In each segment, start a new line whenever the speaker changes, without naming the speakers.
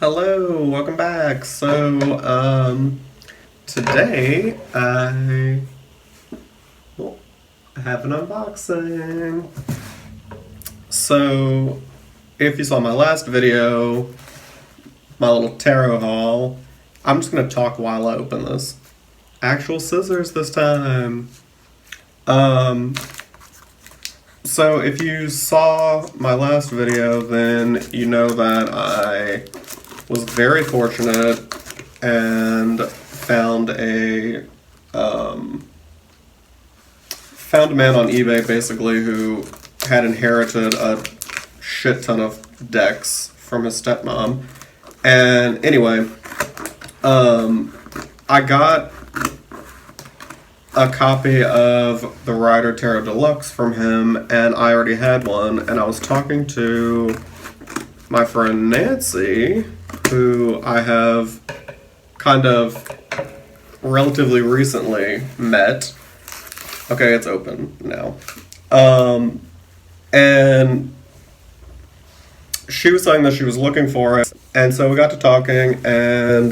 Hello, welcome back. Today well, I have an unboxing. So, if you saw my last video, my little tarot haul, I'm just gonna talk while I open this. Actual scissors this time. Um, so if you saw my last video, then you know that I was very fortunate and found a man on eBay basically who had inherited a shit ton of decks from his stepmom. And anyway, I got a copy of the Rider Tarot Deluxe from him, and I already had one, and I was talking to my friend Nancy, who I have kind of relatively recently met. Okay, it's open now. And she was saying that she was looking for it, and so we got to talking, and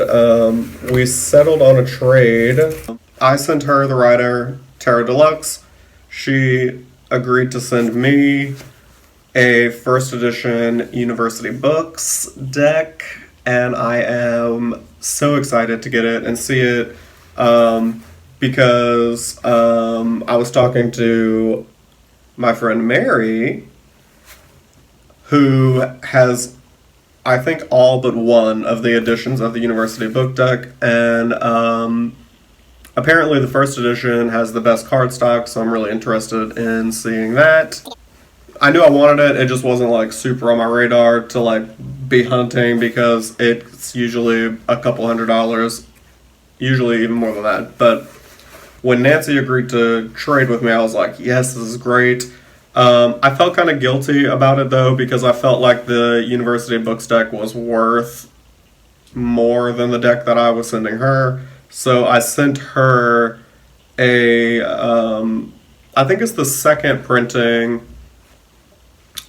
we settled on a trade. I sent her the Rider Tarot Deluxe. She agreed to send me a first edition University Books deck, and I am so excited to get it and see it because I was talking to my friend Mary, who has, I think, all but one of the editions of the University Book deck, and apparently the first edition has the best cardstock, so I'm really interested in seeing that. I knew I wanted it, it just wasn't like super on my radar to like be hunting because it's usually a couple $100, usually even more than that. But when Nancy agreed to trade with me, I was like, yes, this is great. I felt kind of guilty about it though because I felt like the University Books deck was worth more than the deck that I was sending her. So I sent her I think it's the second printing,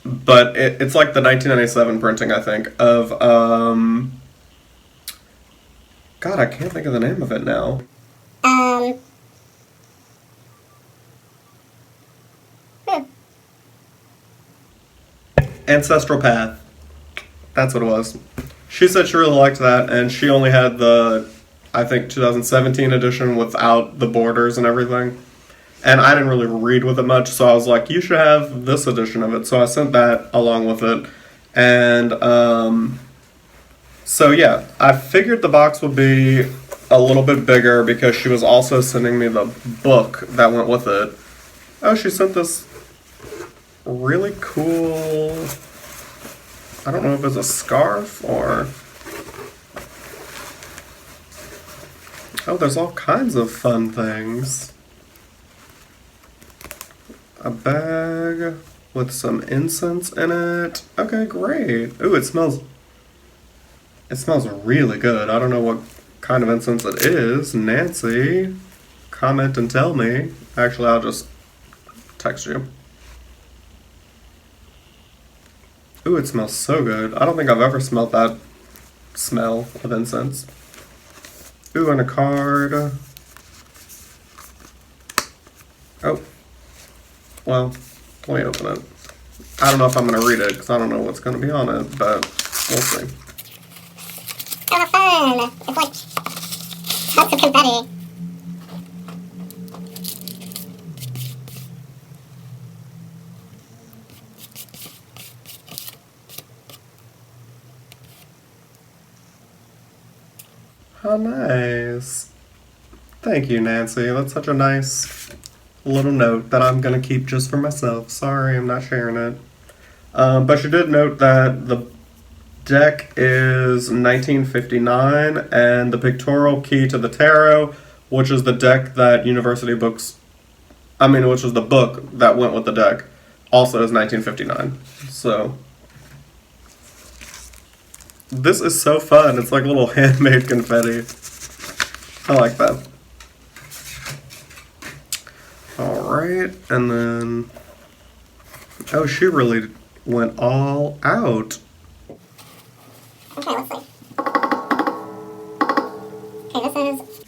but it's like the 1997 printing, I think, of, God, I can't think of the name of it now.
Um,
Ancestral Path. That's what it was. She said she really liked that, and she only had the, I think, 2017 edition without the borders and everything. And I didn't really read with it much, so I was like, you should have this edition of it. So I sent that along with it. And so yeah, I figured the box would be a little bit bigger because she was also sending me the book that went with it. Oh, she sent this really cool, I don't know if it's a scarf or, oh, there's all kinds of fun things. A bag with some incense in it. Okay, great. Ooh, it smells really good. I don't know what kind of incense it is. Nancy, comment and tell me. Actually, I'll just text you. Ooh, it smells so good. I don't think I've ever smelled that smell of incense. Ooh, and a card. Oh, well, let me open it. I don't know if I'm going to read it because I don't know what's going to be on it, but we'll see.
kind of fun. It's like lots of confetti.
How nice. Thank you, Nancy. That's such a nice little note that I'm going to keep just for myself. Sorry, I'm not sharing it. But she did note that the deck is 1959 and the Pictorial Key to the Tarot, which is the deck that University Books, which was the book that went with the deck, also is 1959. So, this is so fun. It's like little handmade confetti. I like that. Alright, and then, oh, she really went all out.
Okay, let's see. Okay, this is...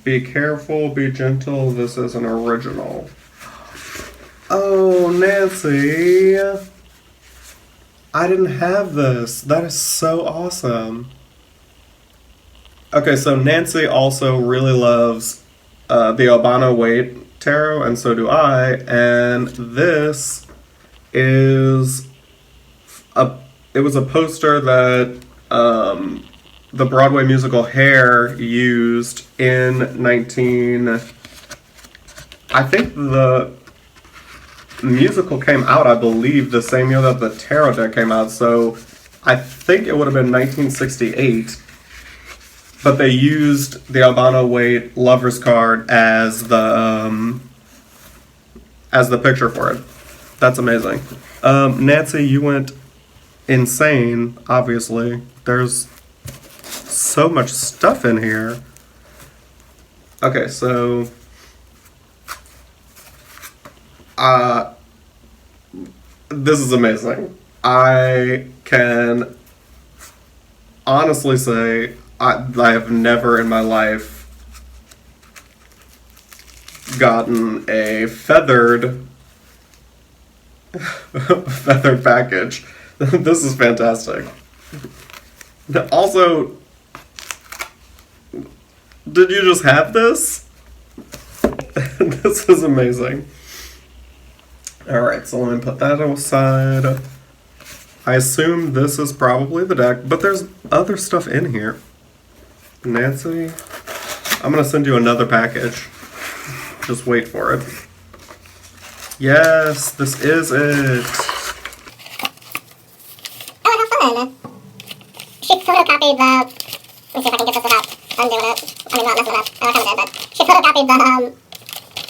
Be careful, be gentle. This is an original. Oh, Nancy. I didn't have this. That is so awesome. Okay, so Nancy also really loves the Albano Waite tarot, and so do I. And this is it was a poster that the Broadway musical Hair used in 19. I think the musical came out, I believe, the same year that the tarot deck came out, so I think it would have been 1968. But they used the Albano Waite Lover's card as the picture for it. That's amazing. Nancy, you went insane, obviously. There's so much stuff in here. Okay, so this is amazing. I can honestly say I have never in my life gotten a feathered package. This is fantastic. Also, did you just have this? This is amazing. Alright, so let me put that aside. I assume this is probably the deck, but there's other stuff in here. Nancy, I'm gonna send you another package. Just wait for it. Yes, this is it.
Oh, how fun! She photocopied the... Let me see if I can get this without undoing it. I mean, not messing it up. I kind of did, but she photocopied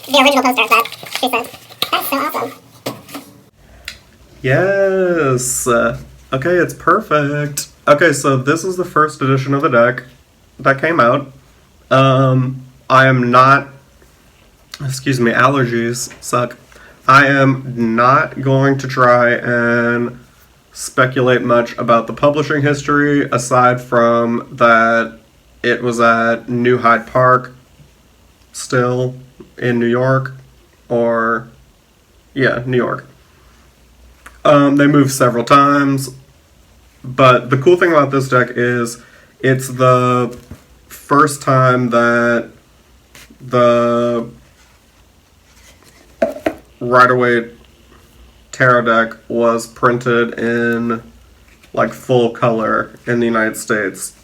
the original poster that she sent. That's so awesome.
Yes. Okay, it's perfect. Okay, so this is the first edition of the deck that came out. I am not... Excuse me, allergies suck. I am not going to try and speculate much about the publishing history, aside from that it was at New Hyde Park, still in New York, or... yeah, New York. They moved several times, but the cool thing about this deck is it's the first time that the Rider-Waite tarot deck was printed in like full color in the United States.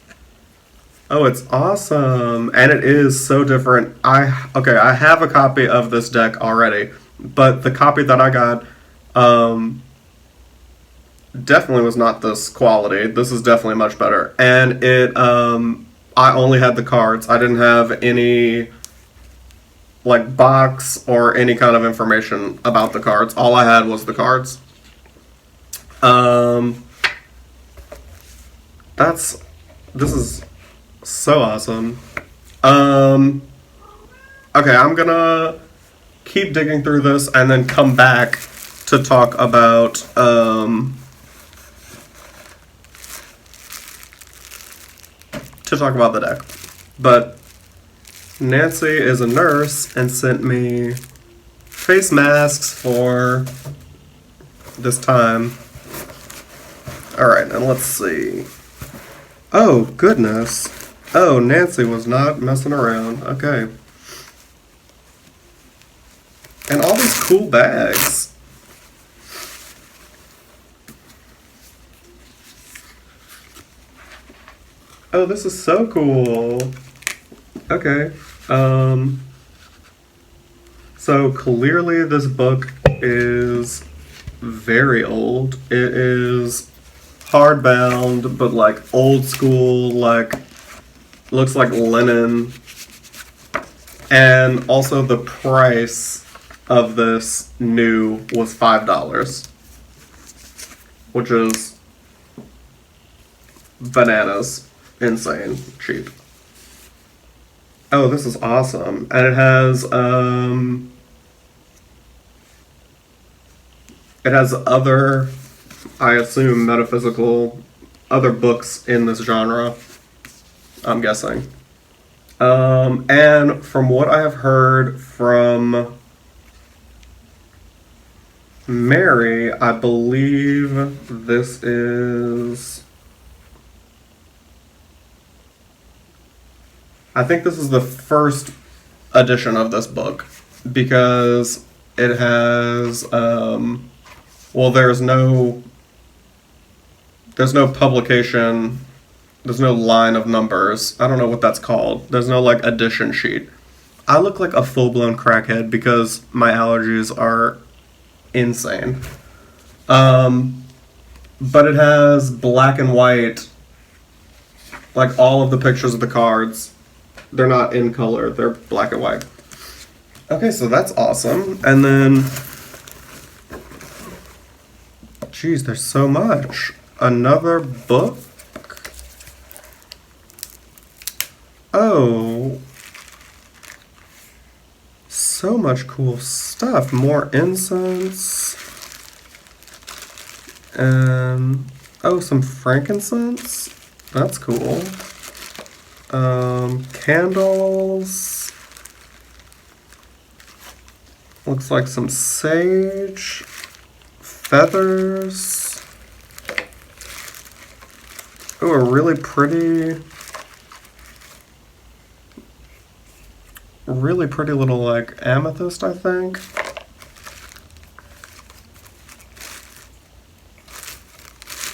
Oh, it's awesome. And it is so different. I have a copy of this deck already, but the copy that I got definitely was not this quality. This is definitely much better. And it I only had the cards. I didn't have any like box or any kind of information about the cards. All I had was the cards. This is so awesome. Okay, I'm gonna keep digging through this and then come back to talk about the deck. But Nancy is a nurse and sent me face masks for this time. Alright, and let's see. Oh, goodness. Oh, Nancy was not messing around. Okay. And all these cool bags. Oh, this is so cool. Okay. So clearly this book is very old. It is hardbound, but like old school, like looks like linen. And also the price of this new was $5, which is bananas. Insane cheap. Oh, this is awesome. And it has other, I assume, metaphysical, other books in this genre. I'm guessing. And from what I have heard from Mary, I believe this is. I think this is the first edition of this book because it has. Well, there's no publication. There's no line of numbers. I don't know what that's called. There's no like edition sheet. I look like a full blown crackhead because my allergies are insane. Um, but it has black and white, like all of the pictures of the cards. They're not in color, they're black and white. Okay, so that's awesome. And then, geez, there's so much. Another book? Oh, so much cool stuff. More incense. And oh, some frankincense. That's cool. Candles. Looks like some sage. Feathers. Oh, a really pretty little like amethyst, I think.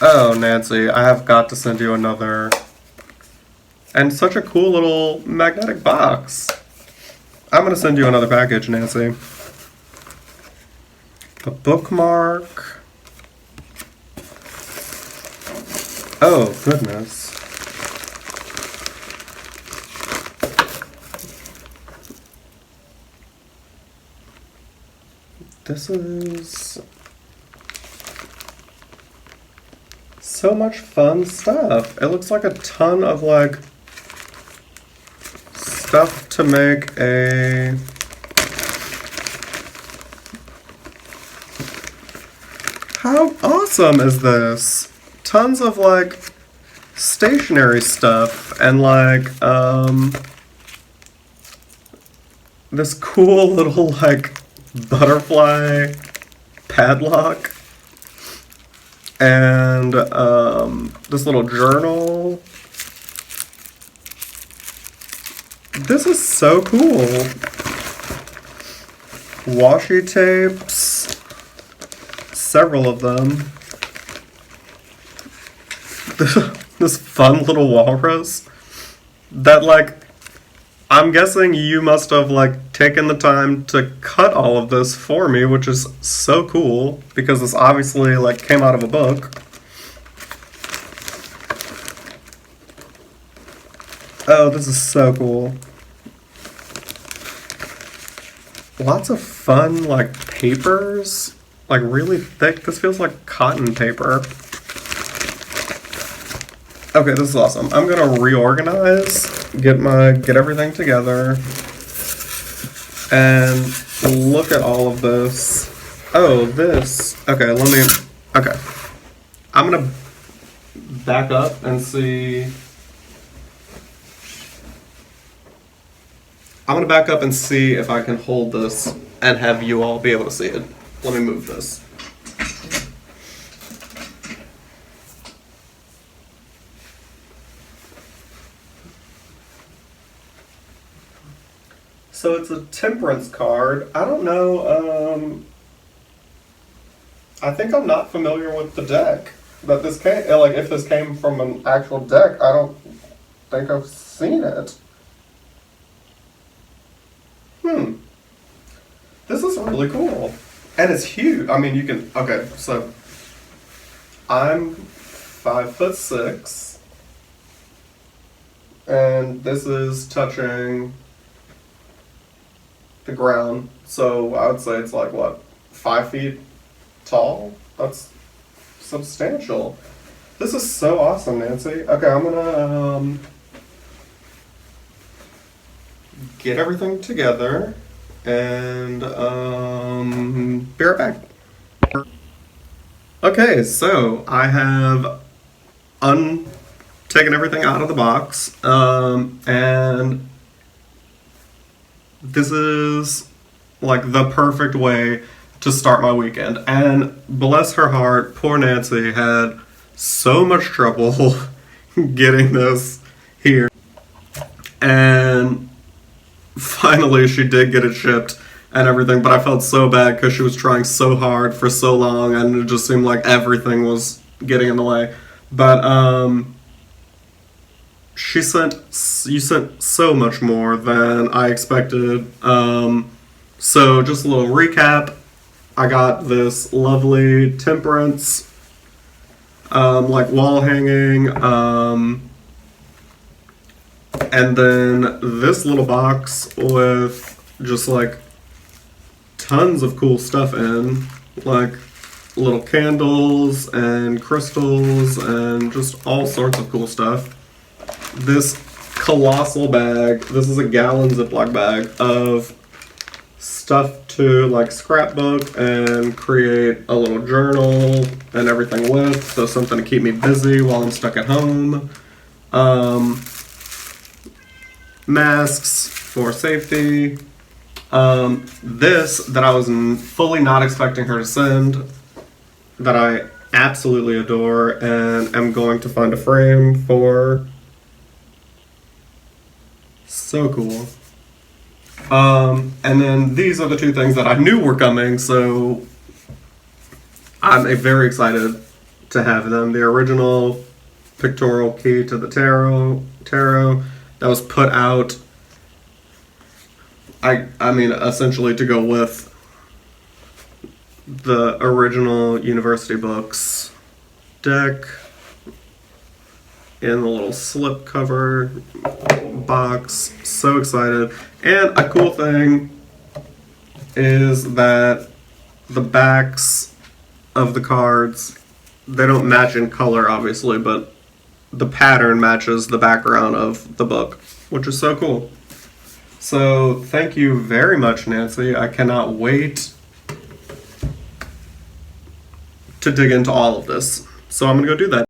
Oh, Nancy, I have got to send you another. And such a cool little magnetic box. I'm going to send you another package, Nancy. A bookmark. Oh, goodness. This is so much fun stuff. It looks like a ton of like stuff to make a How awesome is this? Tons of like stationery stuff and like this cool little like butterfly padlock and this little journal. This is so cool. Washi tapes, several of them. This fun little walrus that like I'm guessing you must have like taken the time to cut all of this for me, which is so cool because this obviously like came out of a book. Oh, this is so cool. Lots of fun like papers, like really thick. This feels like cotton paper. Okay, this is awesome. I'm gonna reorganize, get everything together, and look at all of this. Oh, this. Okay, okay. I'm gonna back up and see. I'm gonna back up and see if I can hold this and have you all be able to see it. Let me move this. So it's a temperance card. I don't know, I think I'm not familiar with the deck that this came, like if this came from an actual deck, I don't think I've seen it. This is really cool. And it's huge. I mean, you can, okay, so I'm 5'6", and this is touching the ground. So I would say it's like, what, 5 feet tall? That's substantial. This is so awesome, Nancy. Okay, I'm gonna get everything together and be right back. Okay, so I have untied taken everything out of the box, and this is like the perfect way to start my weekend. And bless her heart, poor Nancy had so much trouble getting this here. And finally she did get it shipped and everything, but I felt so bad because she was trying so hard for so long and it just seemed like everything was getting in the way. But you sent so much more than I expected. So just a little recap. I got this lovely Temperance like wall hanging, and then this little box with just like tons of cool stuff in, like little candles and crystals and just all sorts of cool stuff. This colossal bag, this is a gallon Ziploc bag of stuff to like scrapbook and create a little journal and everything with, so something to keep me busy while I'm stuck at home. Masks for safety. This that I was fully not expecting her to send, that I absolutely adore and am going to find a frame for. So cool. And then these are the two things that I knew were coming, so I'm very excited to have them. The original pictorial key to the tarot that was put out, I mean essentially to go with the original University Books deck in the little slip cover box. So excited. And a cool thing is that the backs of the cards, they don't match in color obviously, but the pattern matches the background of the book, which is so cool. So thank you very much, Nancy. I cannot wait to dig into all of this. So I'm gonna go do that.